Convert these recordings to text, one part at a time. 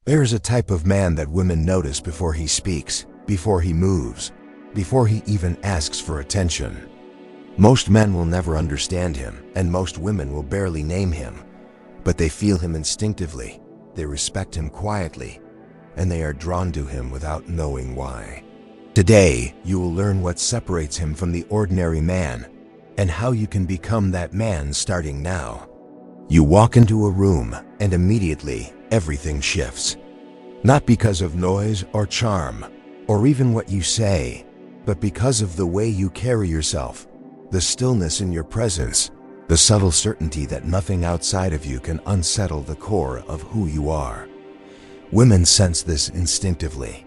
There is a type of man that women notice before he speaks, before he moves, before he even asks for attention. Most men will never understand him, and most women will barely name him, but they feel him instinctively, they respect him quietly, and they are drawn to him without knowing why. Today, you will learn what separates him from the ordinary man, and how you can become that man starting now. You walk into a room, and immediately, everything shifts. Not because of noise or charm, or even what you say, but because of the way you carry yourself, the stillness in your presence, the subtle certainty that nothing outside of you can unsettle the core of who you are. Women sense this instinctively.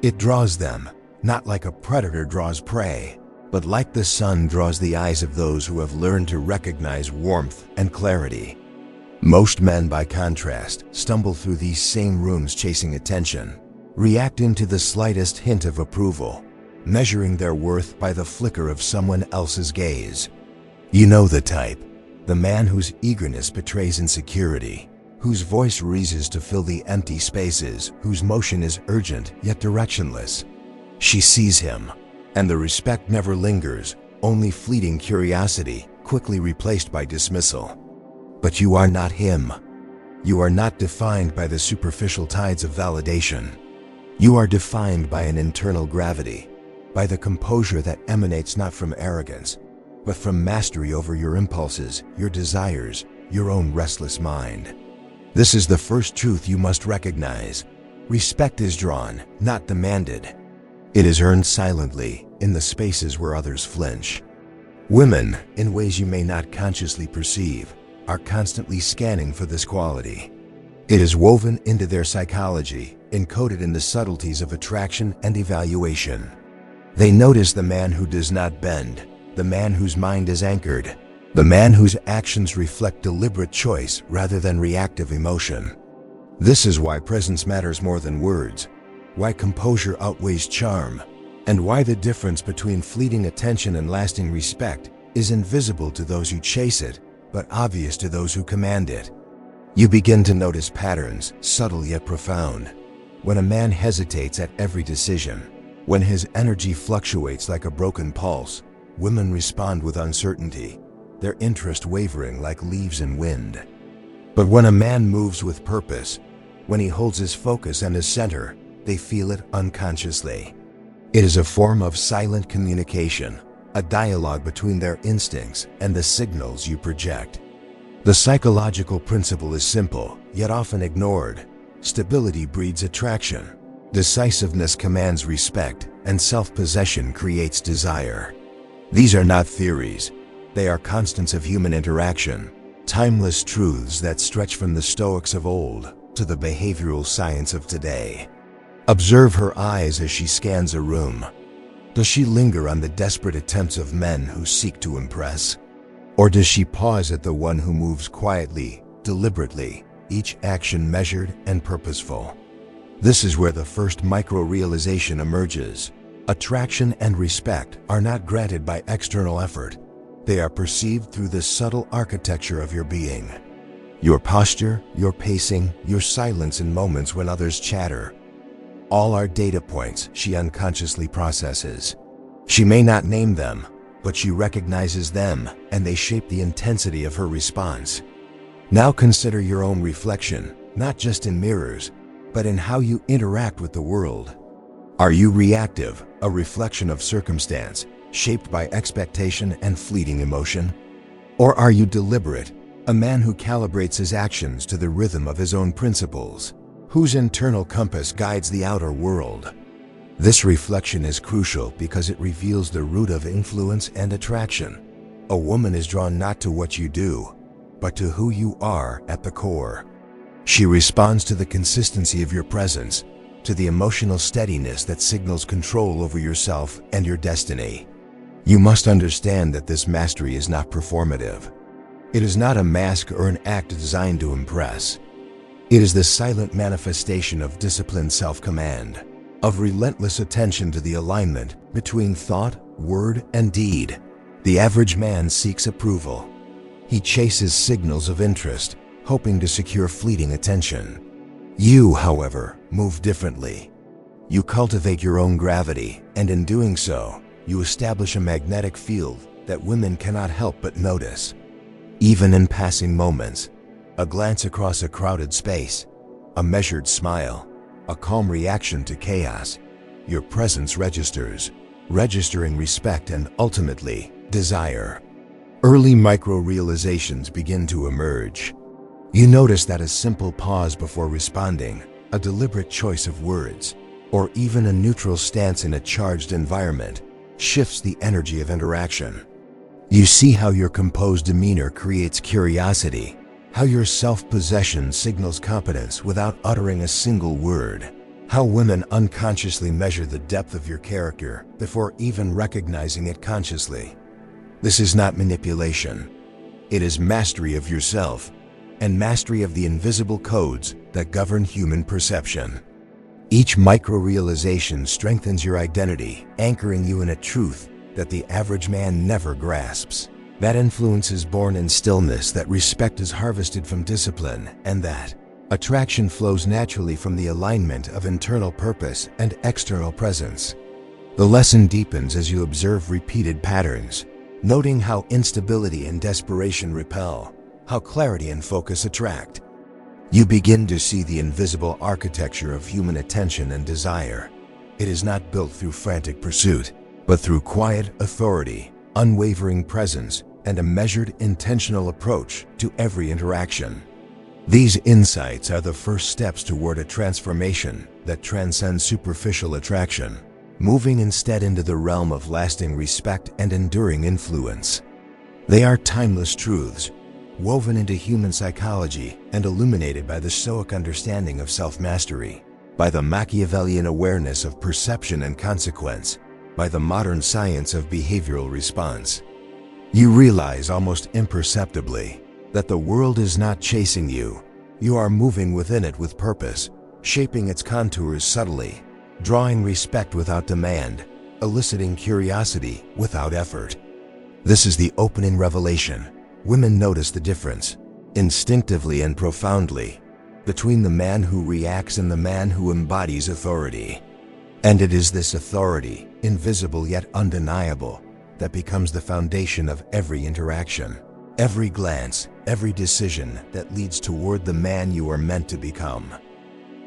It draws them, not like a predator draws prey, but like the sun draws the eyes of those who have learned to recognize warmth and clarity. Most men, by contrast, stumble through these same rooms chasing attention, reacting to the slightest hint of approval, measuring their worth by the flicker of someone else's gaze. You know the type, the man whose eagerness betrays insecurity, whose voice reaches to fill the empty spaces, whose motion is urgent yet directionless. She sees him, and the respect never lingers, only fleeting curiosity, quickly replaced by dismissal. But you are not him. You are not defined by the superficial tides of validation. You are defined by an internal gravity, by the composure that emanates not from arrogance, but from mastery over your impulses, your desires, your own restless mind. This is the first truth you must recognize. Respect is drawn, not demanded. It is earned silently, in the spaces where others flinch. Women, in ways you may not consciously perceive, are constantly scanning for this quality. It is woven into their psychology, encoded in the subtleties of attraction and evaluation. They notice the man who does not bend, the man whose mind is anchored, the man whose actions reflect deliberate choice rather than reactive emotion. This is why presence matters more than words, why composure outweighs charm, and why the difference between fleeting attention and lasting respect is invisible to those who chase it, but obvious to those who command it. You begin to notice patterns, subtle yet profound. When a man hesitates at every decision, when his energy fluctuates like a broken pulse, women respond with uncertainty, their interest wavering like leaves in wind. But when a man moves with purpose, when he holds his focus and his center, they feel it unconsciously. It is a form of silent communication, a dialogue between their instincts and the signals you project. The psychological principle is simple, yet often ignored. Stability breeds attraction. Decisiveness commands respect, and self-possession creates desire. These are not theories. They are constants of human interaction, timeless truths that stretch from the Stoics of old to the behavioral science of today. Observe her eyes as she scans a room. Does she linger on the desperate attempts of men who seek to impress? Or does she pause at the one who moves quietly, deliberately, each action measured and purposeful? This is where the first micro-realization emerges. Attraction and respect are not granted by external effort. They are perceived through the subtle architecture of your being. Your posture, your pacing, your silence in moments when others chatter. All are data points she unconsciously processes. She may not name them, but she recognizes them, and they shape the intensity of her response. Now consider your own reflection, not just in mirrors, but in how you interact with the world. Are you reactive, a reflection of circumstance, shaped by expectation and fleeting emotion? Or are you deliberate, a man who calibrates his actions to the rhythm of his own principles, whose internal compass guides the outer world? This reflection is crucial because it reveals the root of influence and attraction. A woman is drawn not to what you do, but to who you are at the core. She responds to the consistency of your presence, to the emotional steadiness that signals control over yourself and your destiny. You must understand that this mastery is not performative. It is not a mask or an act designed to impress. It is the silent manifestation of disciplined self-command, of relentless attention to the alignment between thought, word, and deed. The average man seeks approval. He chases signals of interest, hoping to secure fleeting attention. You, however, move differently. You cultivate your own gravity, and in doing so, you establish a magnetic field that women cannot help but notice. Even in passing moments, a glance across a crowded space, a measured smile, a calm reaction to chaos, your presence registers, registering respect and ultimately, desire. Early micro-realizations begin to emerge. You notice that a simple pause before responding, a deliberate choice of words, or even a neutral stance in a charged environment shifts the energy of interaction. You see how your composed demeanor creates curiosity, how your self-possession signals competence without uttering a single word, how women unconsciously measure the depth of your character before even recognizing it consciously. This is not manipulation. It is mastery of yourself and mastery of the invisible codes that govern human perception. Each micro-realization strengthens your identity, anchoring you in a truth that the average man never grasps. That influence is born in stillness, that respect is harvested from discipline, and that attraction flows naturally from the alignment of internal purpose and external presence. The lesson deepens as you observe repeated patterns, noting how instability and desperation repel, how clarity and focus attract. You begin to see the invisible architecture of human attention and desire. It is not built through frantic pursuit, but through quiet authority, unwavering presence, and a measured, intentional approach to every interaction. These insights are the first steps toward a transformation that transcends superficial attraction, moving instead into the realm of lasting respect and enduring influence. They are timeless truths, woven into human psychology and illuminated by the Stoic understanding of self-mastery, by the Machiavellian awareness of perception and consequence, by the modern science of behavioral response. You realize almost imperceptibly that the world is not chasing you. You are moving within it with purpose, shaping its contours subtly, drawing respect without demand, eliciting curiosity without effort. This is the opening revelation. Women notice the difference, instinctively and profoundly, between the man who reacts and the man who embodies authority. And it is this authority, invisible yet undeniable, that becomes the foundation of every interaction, every glance, every decision that leads toward the man you are meant to become.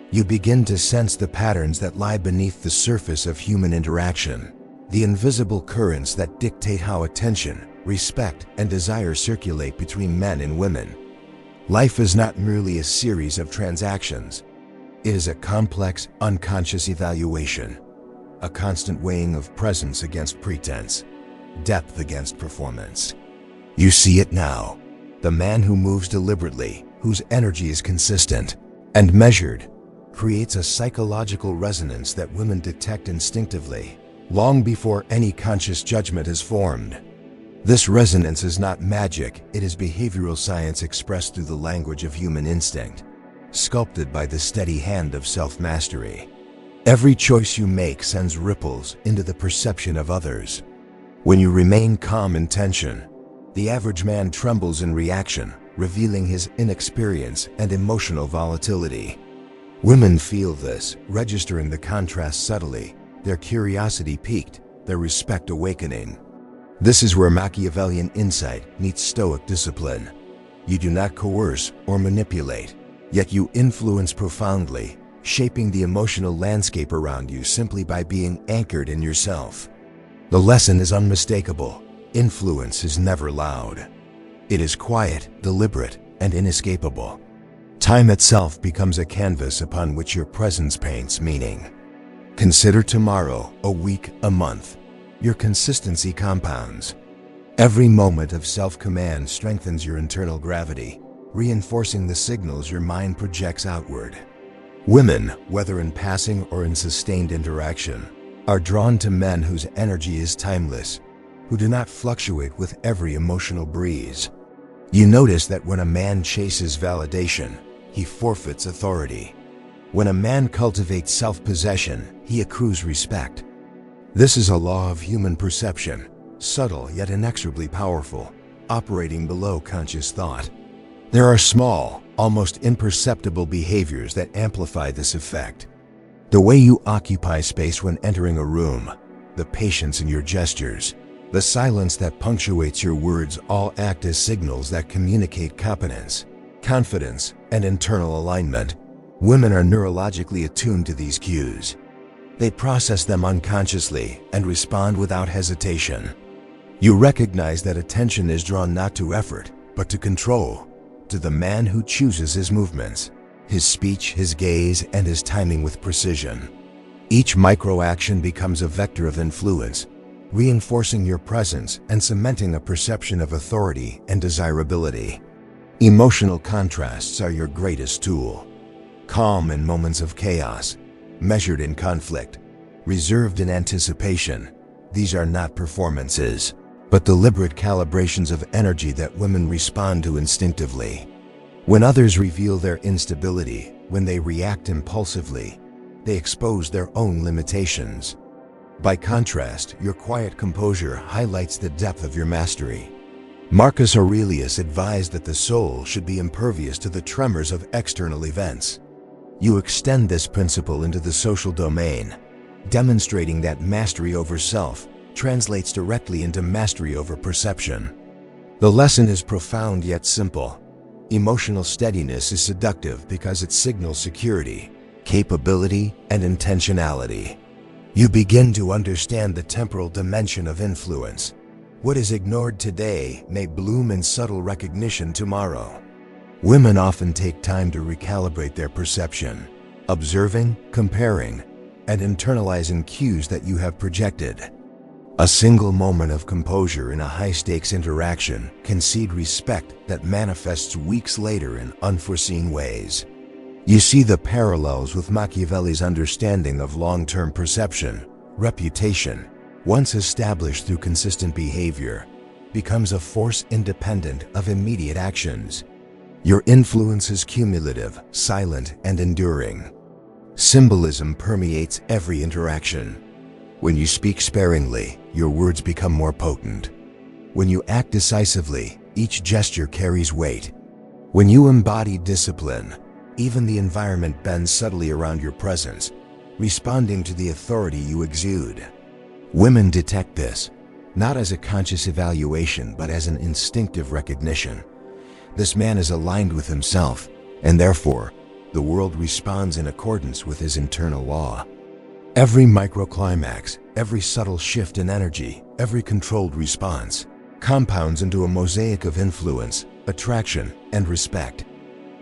You begin to sense the patterns that lie beneath the surface of human interaction, the invisible currents that dictate how attention, respect, and desire circulate between men and women. Life is not merely a series of transactions. It is a complex, unconscious evaluation, a constant weighing of presence against pretense, depth against performance. You see it now. The man who moves deliberately, whose energy is consistent and measured, creates a psychological resonance that women detect instinctively, long before any conscious judgment is formed. This resonance is not magic, it is behavioral science expressed through the language of human instinct, sculpted by the steady hand of self-mastery. Every choice you make sends ripples into the perception of others. When you remain calm in tension, the average man trembles in reaction, revealing his inexperience and emotional volatility. Women feel this, registering the contrast subtly, their curiosity piqued, their respect awakening. This is where Machiavellian insight meets Stoic discipline. You do not coerce or manipulate, yet you influence profoundly, shaping the emotional landscape around you simply by being anchored in yourself. The lesson is unmistakable. Influence is never loud. It is quiet, deliberate, and inescapable. Time itself becomes a canvas upon which your presence paints meaning. Consider tomorrow, a week, a month. Your consistency compounds. Every moment of self-command strengthens your internal gravity, reinforcing the signals your mind projects outward. Women, whether in passing or in sustained interaction, are drawn to men whose energy is timeless, who do not fluctuate with every emotional breeze. You notice that when a man chases validation, he forfeits authority. When a man cultivates self-possession, he accrues respect. This is a law of human perception, subtle yet inexorably powerful, operating below conscious thought. There are small, almost imperceptible behaviors that amplify this effect. The way you occupy space when entering a room, the patience in your gestures, the silence that punctuates your words all act as signals that communicate competence, confidence, and internal alignment. Women are neurologically attuned to these cues. They process them unconsciously and respond without hesitation. You recognize that attention is drawn not to effort, but to control, to the man who chooses his movements, his speech, his gaze, and his timing with precision. Each micro-action becomes a vector of influence, reinforcing your presence and cementing a perception of authority and desirability. Emotional contrasts are your greatest tool. Calm in moments of chaos, measured in conflict, reserved in anticipation. These are not performances, but deliberate calibrations of energy that women respond to instinctively. When others reveal their instability, when they react impulsively, they expose their own limitations. By contrast, your quiet composure highlights the depth of your mastery. Marcus Aurelius advised that the soul should be impervious to the tremors of external events. You extend this principle into the social domain, demonstrating that mastery over self translates directly into mastery over perception. The lesson is profound yet simple. Emotional steadiness is seductive because it signals security, capability, and intentionality. You begin to understand the temporal dimension of influence. What is ignored today may bloom in subtle recognition tomorrow. Women often take time to recalibrate their perception, observing, comparing, and internalizing cues that you have projected. A single moment of composure in a high-stakes interaction can seed respect that manifests weeks later in unforeseen ways. You see the parallels with Machiavelli's understanding of long-term perception. Reputation, once established through consistent behavior, becomes a force independent of immediate actions. Your influence is cumulative, silent, and enduring. Symbolism permeates every interaction. When you speak sparingly, your words become more potent. When you act decisively, each gesture carries weight. When you embody discipline, even the environment bends subtly around your presence, responding to the authority you exude. Women detect this, not as a conscious evaluation, but as an instinctive recognition. This man is aligned with himself, and therefore, the world responds in accordance with his internal law. Every microclimax, every subtle shift in energy, every controlled response, compounds into a mosaic of influence, attraction, and respect.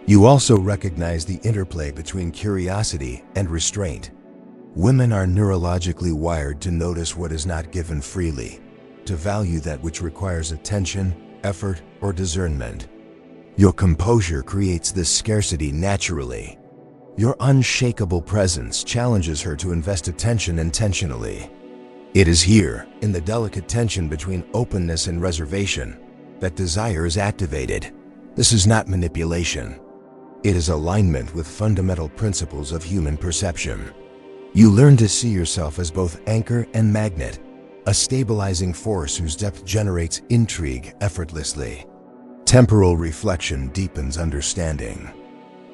You also recognize the interplay between curiosity and restraint. Women are neurologically wired to notice what is not given freely, to value that which requires attention, effort, or discernment. Your composure creates this scarcity naturally. Your unshakable presence challenges her to invest attention intentionally. It is here, in the delicate tension between openness and reservation, that desire is activated. This is not manipulation. It is alignment with fundamental principles of human perception. You learn to see yourself as both anchor and magnet, a stabilizing force whose depth generates intrigue effortlessly. Temporal reflection deepens understanding.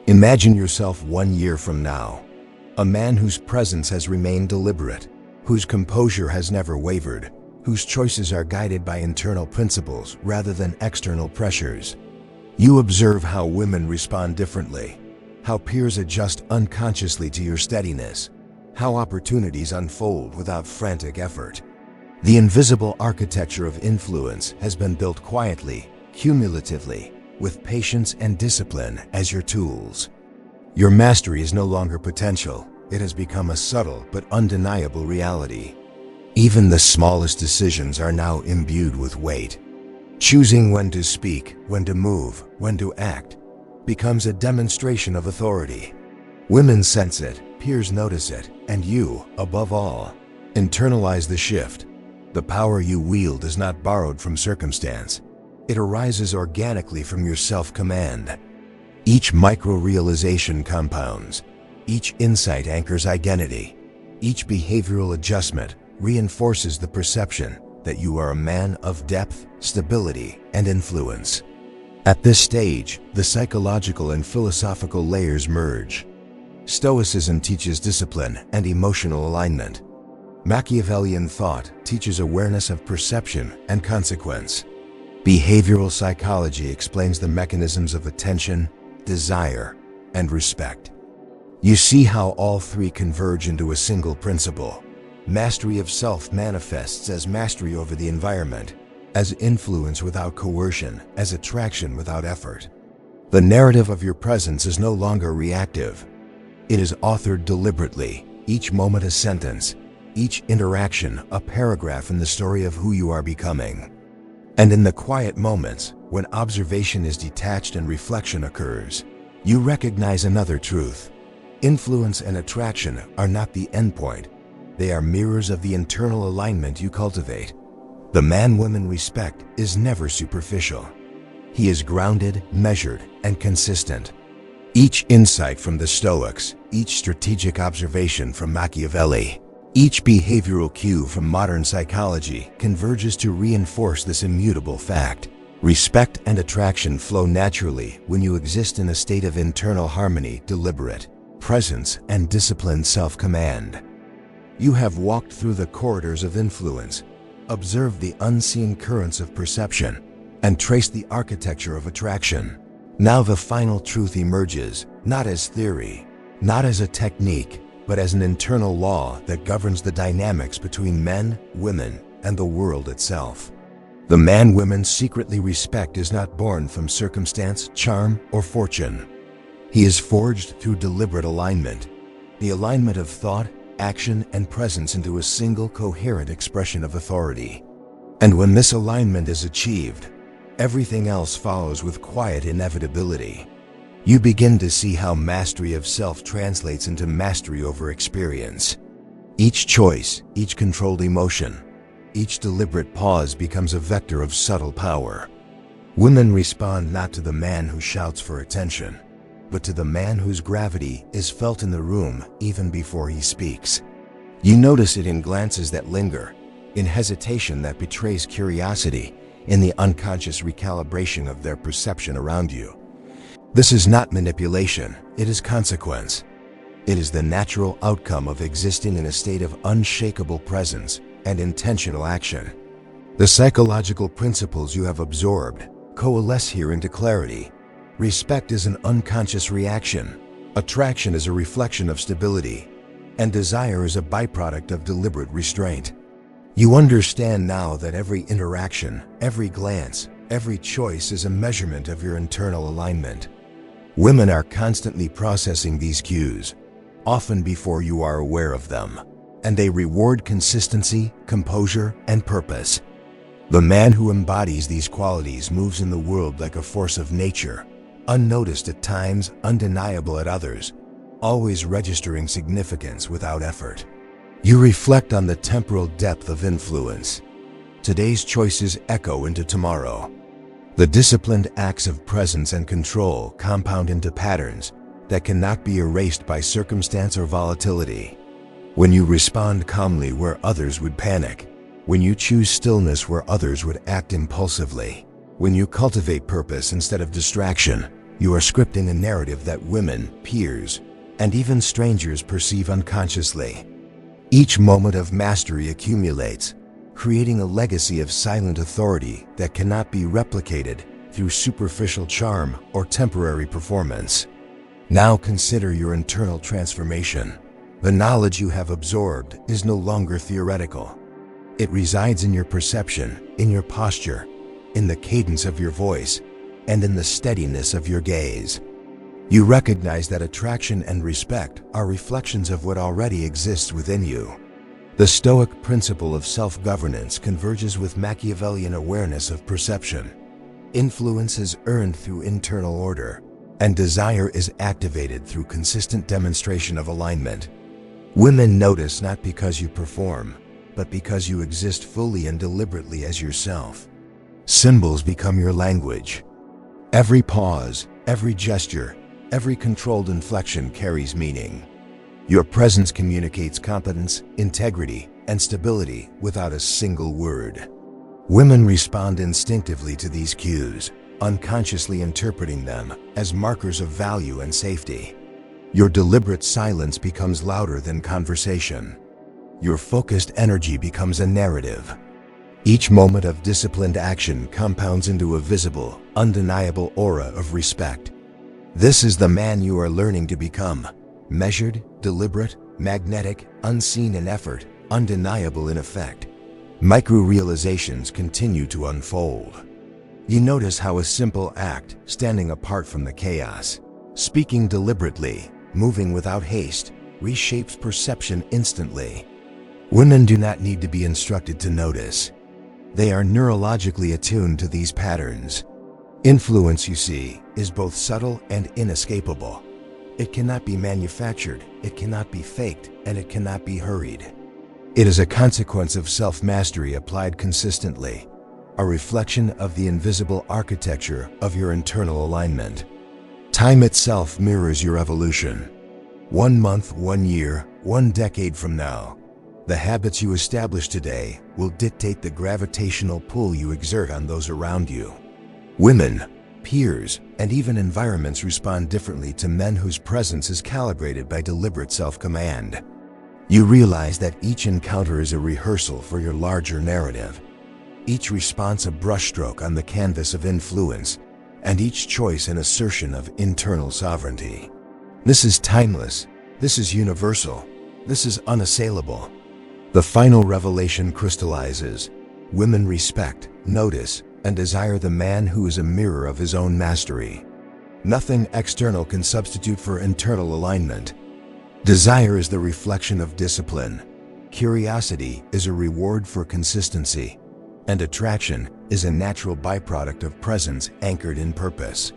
Imagine yourself 1 year from now, a man whose presence has remained deliberate, whose composure has never wavered, whose choices are guided by internal principles rather than external pressures. You observe how women respond differently, how peers adjust unconsciously to your steadiness, how opportunities unfold without frantic effort. The invisible architecture of influence has been built quietly, cumulatively, with patience and discipline as your tools. Your mastery is no longer potential. It has become a subtle but undeniable reality. Even the smallest decisions are now imbued with weight. Choosing when to speak, when to move, when to act, becomes a demonstration of authority. Women sense it, peers notice it, and you, above all, internalize the shift. The power you wield is not borrowed from circumstance. It arises organically from your self-command. Each micro-realization compounds. Each insight anchors identity. Each behavioral adjustment reinforces the perception that you are a man of depth, stability, and influence. At this stage, the psychological and philosophical layers merge. Stoicism teaches discipline and emotional alignment. Machiavellian thought teaches awareness of perception and consequence. Behavioral psychology explains the mechanisms of attention, desire, and respect. You see how all three converge into a single principle. Mastery of self manifests as mastery over the environment, as influence without coercion, as attraction without effort. The narrative of your presence is no longer reactive. It is authored deliberately, each moment a sentence, each interaction a paragraph in the story of who you are becoming. And in the quiet moments, when observation is detached and reflection occurs, you recognize another truth. Influence and attraction are not the endpoint. They are mirrors of the internal alignment you cultivate. The man women respect is never superficial. He is grounded, measured, and consistent. Each insight from the Stoics, each strategic observation from Machiavelli, each behavioral cue from modern psychology converges to reinforce this immutable fact. Respect and attraction flow naturally when you exist in a state of internal harmony, deliberate presence, and disciplined self-command. You have walked through the corridors of influence, observed the unseen currents of perception, and traced the architecture of attraction. Now the final truth emerges, not as theory, not as a technique, but as an internal law that governs the dynamics between men, women, and the world itself. The man women secretly respect is not born from circumstance, charm, or fortune. He is forged through deliberate alignment, the alignment of thought, action, and presence into a single coherent expression of authority. And when this alignment is achieved, everything else follows with quiet inevitability. You begin to see how mastery of self translates into mastery over experience. Each choice, each controlled emotion, each deliberate pause becomes a vector of subtle power. Women respond not to the man who shouts for attention, but to the man whose gravity is felt in the room even before he speaks. You notice it in glances that linger, in hesitation that betrays curiosity, in the unconscious recalibration of their perception around you. This is not manipulation, it is consequence. It is the natural outcome of existing in a state of unshakable presence and intentional action. The psychological principles you have absorbed coalesce here into clarity. Respect is an unconscious reaction, attraction is a reflection of stability, and desire is a byproduct of deliberate restraint. You understand now that every interaction, every glance, every choice is a measurement of your internal alignment. Women are constantly processing these cues, often before you are aware of them, and they reward consistency, composure, and purpose. The man who embodies these qualities moves in the world like a force of nature, unnoticed at times, undeniable at others, always registering significance without effort. You reflect on the temporal depth of influence. Today's choices echo into tomorrow. The disciplined acts of presence and control compound into patterns that cannot be erased by circumstance or volatility. When you respond calmly where others would panic, when you choose stillness where others would act impulsively, when you cultivate purpose instead of distraction, you are scripting a narrative that women, peers, and even strangers perceive unconsciously. Each moment of mastery accumulates, creating a legacy of silent authority that cannot be replicated through superficial charm or temporary performance. Now consider your internal transformation. The knowledge you have absorbed is no longer theoretical. It resides in your perception, in your posture, in the cadence of your voice, and in the steadiness of your gaze. You recognize that attraction and respect are reflections of what already exists within you. The Stoic principle of self-governance converges with Machiavellian awareness of perception. Influence is earned through internal order, and desire is activated through consistent demonstration of alignment. Women notice not because you perform, but because you exist fully and deliberately as yourself. Symbols become your language. Every pause, every gesture, every controlled inflection carries meaning. Your presence communicates competence, integrity, and stability without a single word. Women respond instinctively to these cues, unconsciously interpreting them as markers of value and safety. Your deliberate silence becomes louder than conversation. Your focused energy becomes a narrative. Each moment of disciplined action compounds into a visible, undeniable aura of respect. This is the man you are learning to become. Measured, deliberate, magnetic, unseen in effort, undeniable in effect. Micro-realizations continue to unfold. You notice how a simple act, standing apart from the chaos, speaking deliberately, moving without haste, reshapes perception instantly. Women do not need to be instructed to notice. They are neurologically attuned to these patterns. Influence, you see, is both subtle and inescapable. It cannot be manufactured, it cannot be faked, and it cannot be hurried. It is a consequence of self-mastery applied consistently, a reflection of the invisible architecture of your internal alignment. Time itself mirrors your evolution. 1 month, 1 year, 1 decade from now, the habits you establish today will dictate the gravitational pull you exert on those around you. Women, peers, and even environments respond differently to men whose presence is calibrated by deliberate self-command. You realize that each encounter is a rehearsal for your larger narrative. Each response a brushstroke on the canvas of influence, and each choice an assertion of internal sovereignty. This is timeless. This is universal. This is unassailable. The final revelation crystallizes. Women respect, notice, and desire the man who is a mirror of his own mastery. Nothing external can substitute for internal alignment. Desire is the reflection of discipline. Curiosity is a reward for consistency. And attraction is a natural byproduct of presence anchored in purpose.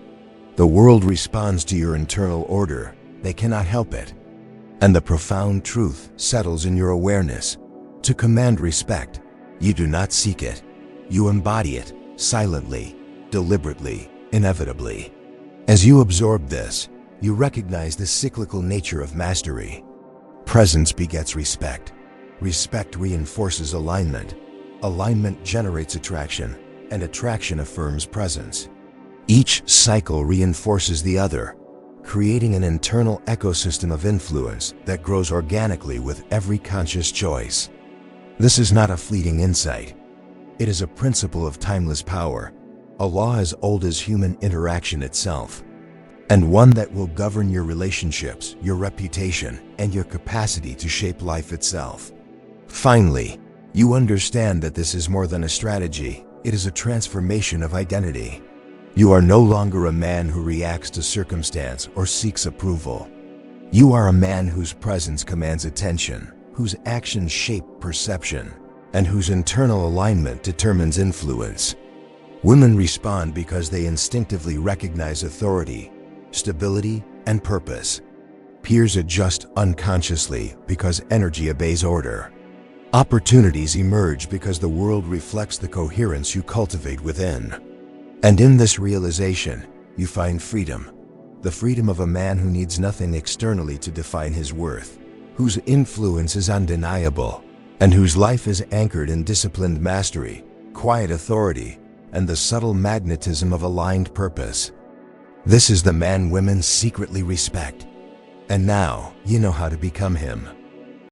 The world responds to your internal order. They cannot help it. And the profound truth settles in your awareness. To command respect, you do not seek it. You embody it, silently, deliberately, inevitably. As you absorb this, you recognize the cyclical nature of mastery. Presence begets respect. Respect reinforces alignment. Alignment generates attraction, and attraction affirms presence. Each cycle reinforces the other, creating an internal ecosystem of influence that grows organically with every conscious choice. This is not a fleeting insight. It is a principle of timeless power, a law as old as human interaction itself, and one that will govern your relationships, your reputation, and your capacity to shape life itself. Finally, you understand that this is more than a strategy. It is a transformation of identity. You are no longer a man who reacts to circumstance or seeks approval. You are a man whose presence commands attention, whose actions shape perception, and whose internal alignment determines influence. Women respond because they instinctively recognize authority, stability, and purpose. Peers adjust unconsciously because energy obeys order. Opportunities emerge because the world reflects the coherence you cultivate within. And in this realization, you find freedom. The freedom of a man who needs nothing externally to define his worth, whose influence is undeniable, and whose life is anchored in disciplined mastery, quiet authority, and the subtle magnetism of aligned purpose. This is the man women secretly respect. And now, you know how to become him.